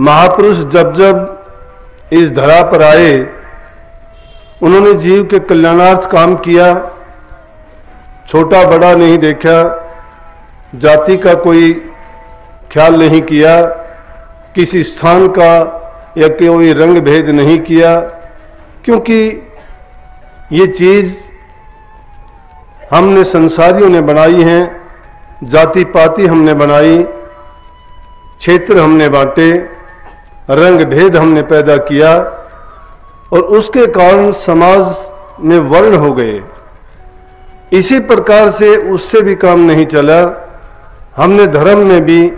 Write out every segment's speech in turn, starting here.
महापुरुष जब जब इस धरा पर आए, उन्होंने जीव के कल्याणार्थ काम किया, छोटा बड़ा नहीं देखा, जाति का कोई ख्याल नहीं किया, किसी स्थान का या कोई रंग भेद नहीं किया, क्योंकि ये चीज हमने संसारियों ने बनाई है, जाति पाति हमने बनाई, क्षेत्र हमने बांटे, रंग भेद हमने पैदा किया और उसके कारण समाज में वर्ण हो गए। इसी प्रकार से उससे भी काम नहीं चला, हमने धर्म में भी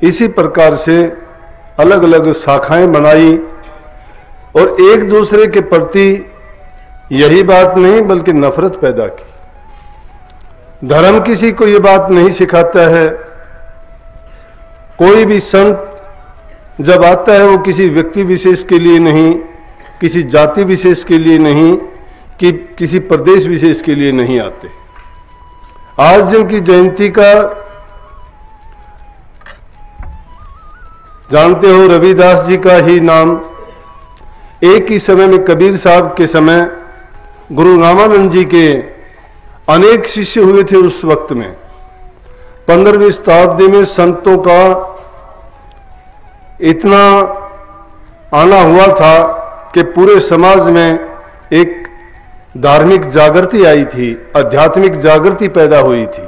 इसी प्रकार से अलग अलग शाखाएं बनाई और एक दूसरे के प्रति यही बात नहीं बल्कि नफरत पैदा की। धर्म किसी को ये बात नहीं सिखाता है। कोई भी संत जब आता है वो किसी व्यक्ति विशेष के लिए नहीं, किसी जाति विशेष के लिए नहीं, कि किसी प्रदेश विशेष के लिए नहीं आते। आज जिनकी जयंती का जानते हो, रविदास जी का ही नाम, एक ही समय में कबीर साहब के समय गुरु रामानंद जी के अनेक शिष्य हुए थे। उस वक्त में 15वीं शताब्दी में संतों का इतना आना हुआ था कि पूरे समाज में एक धार्मिक जागृति आई थी, आध्यात्मिक जागृति पैदा हुई थी।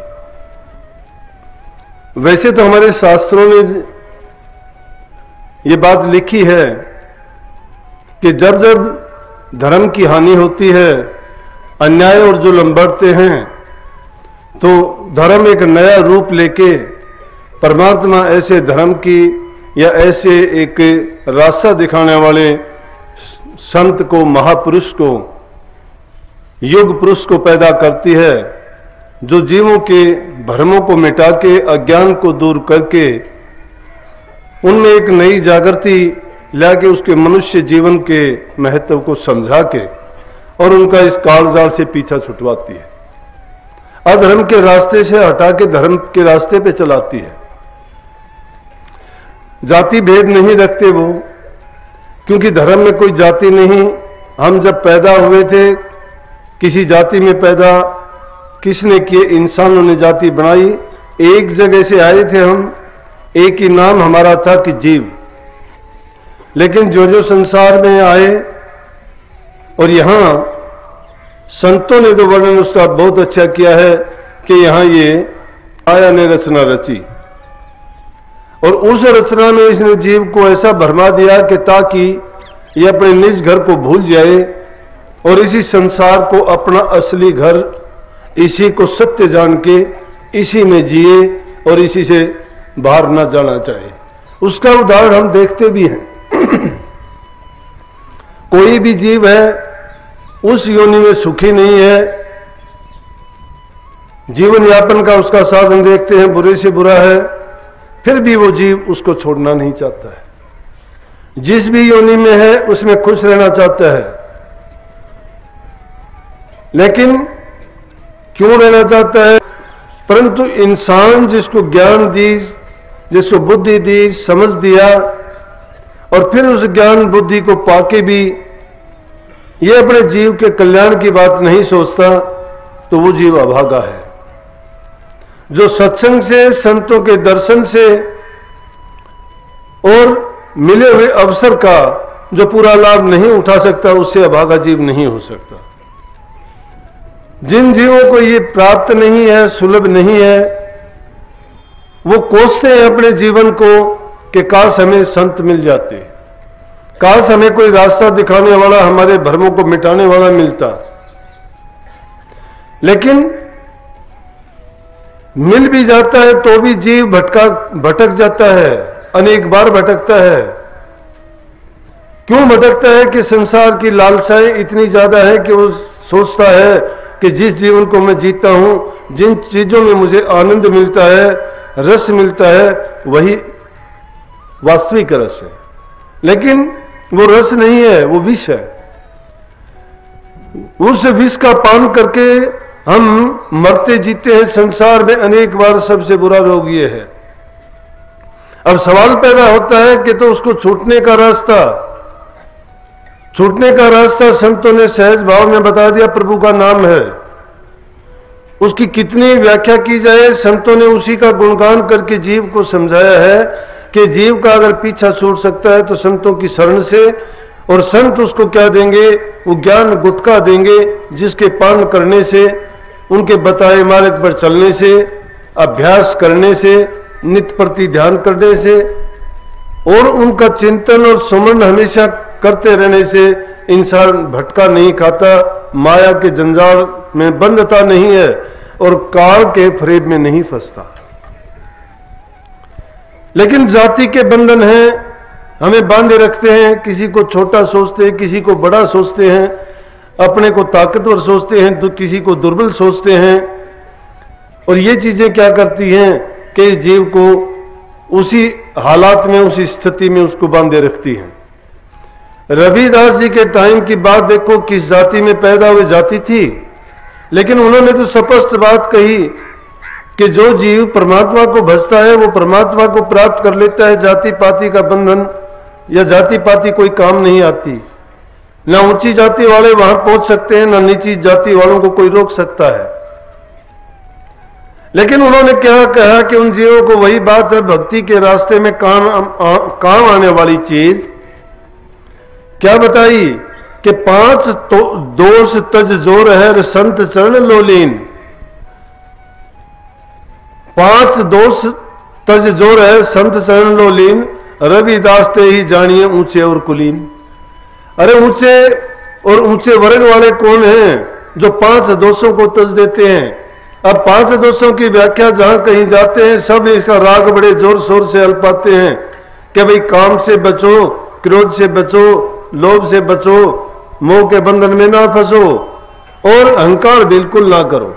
वैसे तो हमारे शास्त्रों ने ये बात लिखी है कि जब जब धर्म की हानि होती है, अन्याय और जुल्म बढ़ते हैं, तो धर्म एक नया रूप लेके परमात्मा ऐसे धर्म की या ऐसे एक रास्ता दिखाने वाले संत को, महापुरुष को, युग पुरुष को पैदा करती है, जो जीवों के भ्रमों को मिटा के, अज्ञान को दूर करके उनमें एक नई जागृति लाके उसके मनुष्य जीवन के महत्व को समझा के और उनका इस कालजाल से पीछा छुटवाती है, अधर्म के रास्ते से हटा के धर्म के रास्ते पे चलाती है। जाति भेद नहीं रखते वो, क्योंकि धर्म में कोई जाति नहीं। हम जब पैदा हुए थे किसी जाति में पैदा किसने किए? इंसानों ने जाति बनाई, एक जगह से आए थे हम, एक ही नाम हमारा था कि जीव। लेकिन जो जो संसार में आए, और यहां संतों ने तो वर्णन उसका बहुत अच्छा किया है कि यहां ये आया ने रचना रची, और उस रचना में इसने जीव को ऐसा भरमा दिया कि ताकि ये अपने निज घर को भूल जाए और इसी संसार को अपना असली घर, इसी को सत्य जान के इसी में जिए और इसी से बाहर न जाना चाहे। उसका उदाहरण हम देखते भी हैं। कोई भी जीव है उस योनि में सुखी नहीं है, जीवन यापन का उसका साधन देखते हैं बुरे से बुरा है, फिर भी वो जीव उसको छोड़ना नहीं चाहता है। जिस भी योनि में है उसमें खुश रहना चाहता है, लेकिन क्यों रहना चाहता है? परंतु इंसान जिसको ज्ञान दी, जिसको बुद्धि दी, समझ दिया, और फिर उस ज्ञान बुद्धि को पाके भी ये अपने जीव के कल्याण की बात नहीं सोचता, तो वो जीव अभागा है। जो सत्संग से, संतों के दर्शन से और मिले हुए अवसर का जो पूरा लाभ नहीं उठा सकता, उससे अभागा जीव नहीं हो सकता। जिन जीवों को ये प्राप्त नहीं है, सुलभ नहीं है, वो कोसते हैं अपने जीवन को कि काश हमें संत मिल जाते, काश हमें कोई रास्ता दिखाने वाला, हमारे भ्रमों को मिटाने वाला मिलता। लेकिन मिल भी जाता है तो भी जीव भटक जाता है, अनेक बार भटकता है। क्यों भटकता है? कि संसार की लालसाएं इतनी ज्यादा है कि वो सोचता है कि जिस जीवन को मैं जीता हूं, जिन चीजों में मुझे आनंद मिलता है, रस मिलता है, वही वास्तविक रस है। लेकिन वो रस नहीं है, वो विष है। उस विष का पान करके हम मरते जीते हैं संसार में अनेक बार। सबसे बुरा रोग ये है। अब सवाल पैदा होता है कि तो उसको छूटने का रास्ता संतों ने सहज भाव में बता दिया, प्रभु का नाम है। उसकी कितनी व्याख्या की जाए, संतों ने उसी का गुणगान करके जीव को समझाया है कि जीव का अगर पीछा छूट सकता है तो संतों की शरण से, और संत उसको क्या देंगे, वो ज्ञान गुटका देंगे जिसके पान करने से, उनके बताए मार्ग पर चलने से, अभ्यास करने से, नित्य प्रति ध्यान करने से और उनका चिंतन और सुमरण हमेशा करते रहने से इंसान भटका नहीं खाता, माया के जंजाल में बंधता नहीं है और काल के फ्रेब में नहीं फंसता। लेकिन जाति के बंधन हैं, हमें बांधे रखते हैं, किसी को छोटा सोचते हैं, किसी को बड़ा सोचते हैं, अपने को ताकतवर सोचते हैं तो किसी को दुर्बल सोचते हैं। और ये चीजें क्या करती हैं कि जीव को उसी हालात में, उसी स्थिति में उसको बांधे रखती हैं। रविदास जी के टाइम की बात देखो, किस जाति में पैदा हुई जाति थी, लेकिन उन्होंने तो स्पष्ट बात कही कि जो जीव परमात्मा को भजता है वो परमात्मा को प्राप्त कर लेता है। जाति पाति का बंधन या जाति पाति कोई काम नहीं आती। ना ऊंची जाति वाले वहां पहुंच सकते हैं, ना नीची जाति वालों को कोई रोक सकता है। लेकिन उन्होंने क्या कहा कि उन जीवों को वही बात है, भक्ति के रास्ते में काम आने वाली चीज क्या बताई कि 5 दोष तज जोर है संत चरण लोलीन। 5 दोष तज जोर है संत चरण लोलीन, रविदास ते ही जानिए ऊंचे और कुलीन। अरे ऊंचे और ऊंचे वर्ग वाले कौन हैं जो 5 दोषों को तज देते हैं। अब 5 दोषों की व्याख्या जहां कहीं जाते हैं सब इसका राग बड़े जोर शोर से हल पाते हैं कि भाई काम से बचो, क्रोध से बचो, लोभ से बचो, मोह के बंधन में ना फंसो और अहंकार बिल्कुल ना करो।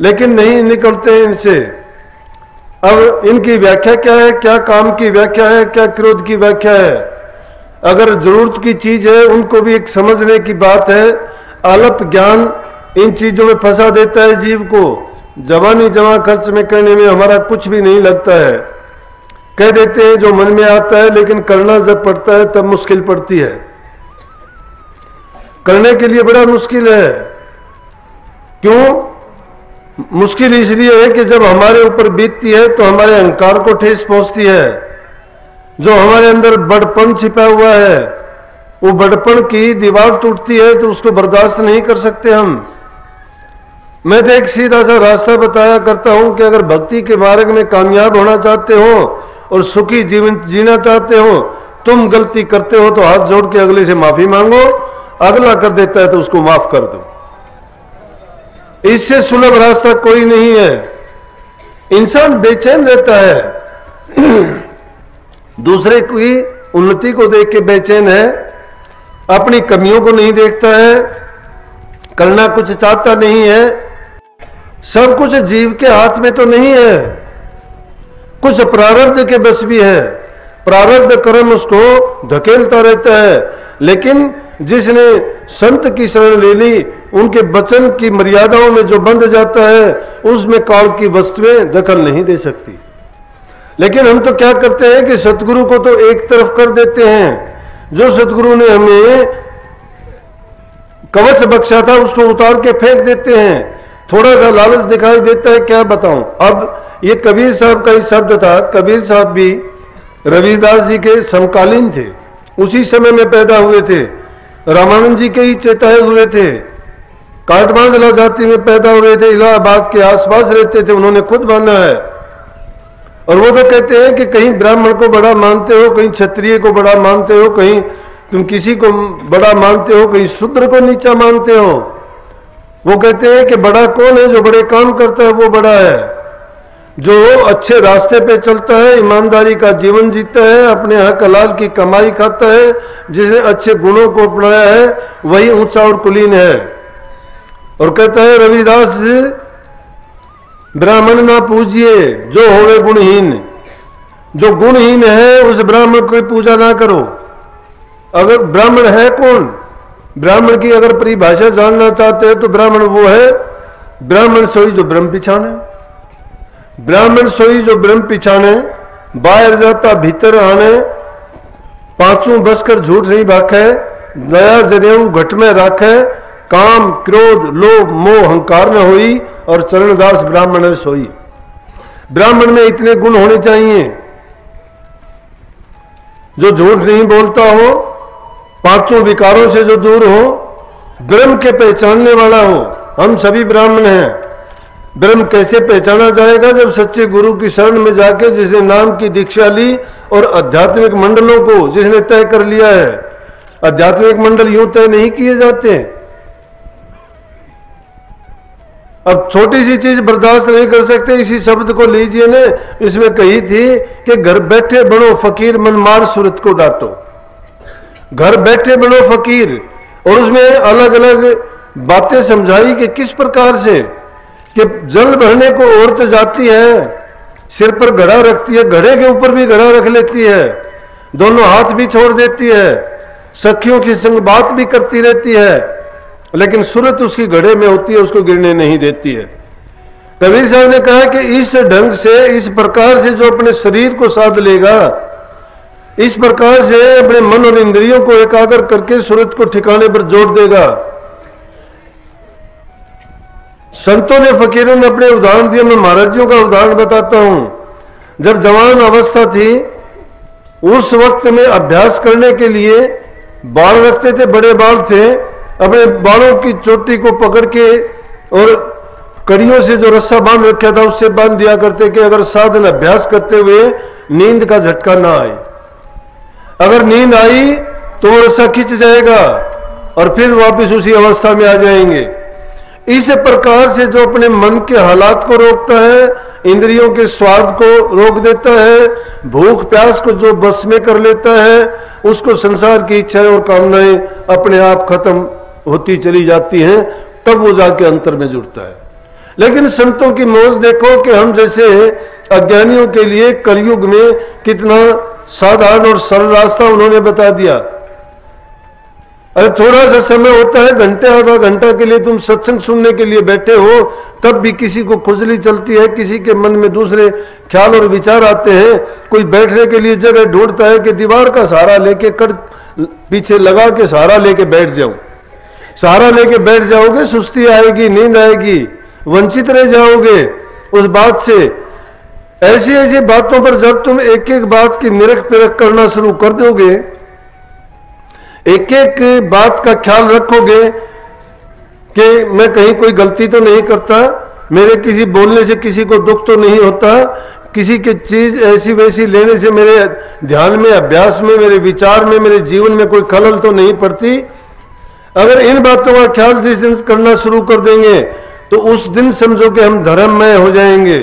लेकिन नहीं निकलते हैं इनसे। अब इनकी व्याख्या क्या है, क्या काम की व्याख्या है, क्या क्रोध की व्याख्या है। अगर जरूरत की चीज है उनको भी एक समझने की बात है। अल्प ज्ञान इन चीजों में फंसा देता है जीव को। जवानी जमा खर्च में करने में हमारा कुछ भी नहीं लगता है, कह देते हैं जो मन में आता है, लेकिन करना जब पड़ता है तब मुश्किल पड़ती है। करने के लिए बड़ा मुश्किल है। क्यों मुश्किल? इसलिए है कि जब हमारे ऊपर बीतती है तो हमारे अहंकार को ठेस पहुंचती है। जो हमारे अंदर बड़पन छिपा हुआ है, वो बड़पन की दीवार टूटती है तो उसको बर्दाश्त नहीं कर सकते हम। मैं तो एक सीधा सा रास्ता बताया करता हूं कि अगर भक्ति के मार्ग में कामयाब होना चाहते हो और सुखी जीवन जीना चाहते हो, तुम गलती करते हो तो हाथ जोड़ के अगले से माफी मांगो, अगला कर देता है तो उसको माफ कर दो। इससे सुलभ रास्ता कोई नहीं है। इंसान बेचैन रहता है, दूसरे की उन्नति को देख के बेचैन है, अपनी कमियों को नहीं देखता है, करना कुछ चाहता नहीं है। सब कुछ जीव के हाथ में तो नहीं है, कुछ प्रारब्ध के बस भी है। प्रारब्ध कर्म उसको धकेलता रहता है। लेकिन जिसने संत की शरण ले ली, उनके वचन की मर्यादाओं में जो बंध जाता है, उसमें काल की वस्तुएं दखल नहीं दे सकती। लेकिन हम तो क्या करते हैं कि सतगुरु को तो एक तरफ कर देते हैं। जो सतगुरु ने हमें कवच बख्शा था उसको उतार के फेंक देते हैं। थोड़ा सा लालच दिखाई देता है, क्या बताऊं। अब ये कबीर साहब का ही शब्द था। कबीर साहब भी रविदास जी के समकालीन थे, उसी समय में पैदा हुए थे। रामानंद जी के ही चेताए हुए थे। काठमांडला जाति में पैदा हुए थे, इलाहाबाद के आसपास रहते थे, उन्होंने खुद माना है। और वो तो कहते हैं कि कहीं ब्राह्मण को बड़ा मानते हो, कहीं क्षत्रिय को बड़ा मानते हो, कहीं तुम किसी को बड़ा मानते हो, कहीं शूद्र को नीचा मानते हो। वो कहते हैं कि बड़ा कौन है? जो बड़े काम करता है वो बड़ा है। जो अच्छे रास्ते पे चलता है, ईमानदारी का जीवन जीता है, अपने हक हलाल की कमाई खाता है, जिसने अच्छे गुणों को अपनाया है, वही ऊंचा और कुलीन है। और कहता है रविदास, ब्राह्मण ना पूजिए जो होवे गुणहीन। जो गुणहीन है उस ब्राह्मण की पूजा ना करो। अगर ब्राह्मण है कौन? ब्राह्मण की अगर परिभाषा जानना चाहते हैं तो ब्राह्मण वो है, ब्राह्मण सोई जो ब्रह्म पिछाने। ब्राह्मण सोई जो ब्रह्म पिछाने, बाहर जाता भीतर आने, पांचों बसकर झूठ नहीं भाखे, दया जनेऊ घट में राखे, काम क्रोध लोभ मोह अहंकार न होई, और चरणदास ब्राह्मण सोई। ब्राह्मण में इतने गुण होने चाहिए, जो झूठ नहीं बोलता हो, पांचों विकारों से जो दूर हो, ब्रह्म के पहचानने वाला हो। हम सभी ब्राह्मण हैं। ब्रह्म कैसे पहचाना जाएगा? जब सच्चे गुरु की शरण में जाके जिसने नाम की दीक्षा ली और आध्यात्मिक मंडलों को जिसने तय कर लिया है। आध्यात्मिक मंडल यूं तय नहीं किए जाते। अब छोटी सी चीज बर्दाश्त नहीं कर सकते, इसी शब्द को लीजिए ने, इसमें कही थी कि घर बैठे बनो फकीर, मन मार सूरत को डांटो। घर बैठे बनो फकीर, और उसमें अलग अलग बातें समझाई कि किस प्रकार से, कि जल भरने को औरत जाती है, सिर पर घड़ा रखती है, घड़े के ऊपर भी घड़ा रख लेती है, दोनों हाथ भी छोड़ देती है, सखियों की संग बात भी करती रहती है, लेकिन सूरत उसकी घड़े में होती है, उसको गिरने नहीं देती है। कबीर साहब ने कहा कि इस ढंग से, इस प्रकार से जो अपने शरीर को साध लेगा, इस प्रकार से अपने मन और इंद्रियों को एकाग्र करके सूरत को ठिकाने पर जोड़ देगा। संतों ने, फकीरों ने अपने उदाहरण दिए। मैं महाराजियों का उदाहरण बताता हूं। जब जवान अवस्था थी, उस वक्त में अभ्यास करने के लिए बाल रखते थे, बड़े बाल थे, अपने बालों की चोटी को पकड़ के और कड़ियों से जो रस्सा बांध रखा था उससे बांध दिया करते कि अगर साधन अभ्यास करते हुए नींद का झटका ना आए। अगर नींद आई तो वो रस्सा खिंच जाएगा और फिर वापस उसी अवस्था में आ जाएंगे। इस प्रकार से जो अपने मन के हालात को रोकता है, इंद्रियों के स्वाद को रोक देता है, भूख प्यास को जो बस में कर लेता है, उसको संसार की इच्छाएं और कामनाएं अपने आप खत्म होती चली जाती हैं, तब वो जाके अंतर में जुड़ता है। लेकिन संतों की मौज देखो कि हम जैसे अज्ञानियों के लिए कलयुग में कितना साधारण और सरल रास्ता उन्होंने बता दिया। अरे थोड़ा सा समय होता है, घंटे आधा घंटा के लिए तुम सत्संग सुनने के लिए बैठे हो, तब भी किसी को खुजली चलती है, किसी के मन में दूसरे ख्याल और विचार आते हैं। कोई बैठने के लिए जगह ढूंढता है कि दीवार का सहारा लेके कट पीछे लगा के सहारा लेके बैठ जाऊं। सहारा लेके बैठ जाओगे, सुस्ती आएगी, नींद आएगी, वंचित रह जाओगे उस बात से। ऐसी ऐसी बातों पर जब तुम एक एक बात की निरख परख करना शुरू कर दोगे, एक एक बात का ख्याल रखोगे कि मैं कहीं कोई गलती तो नहीं करता, मेरे किसी बोलने से किसी को दुख तो नहीं होता, किसी की चीज ऐसी वैसी लेने से मेरे ध्यान में, अभ्यास में, मेरे विचार में, मेरे जीवन में कोई खलल तो नहीं पड़ती। अगर इन बातों का ख्याल जिस दिन करना शुरू कर देंगे तो उस दिन समझो कि हम धर्ममय हो जाएंगे,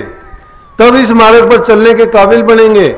तब इस मार्ग पर चलने के काबिल बनेंगे।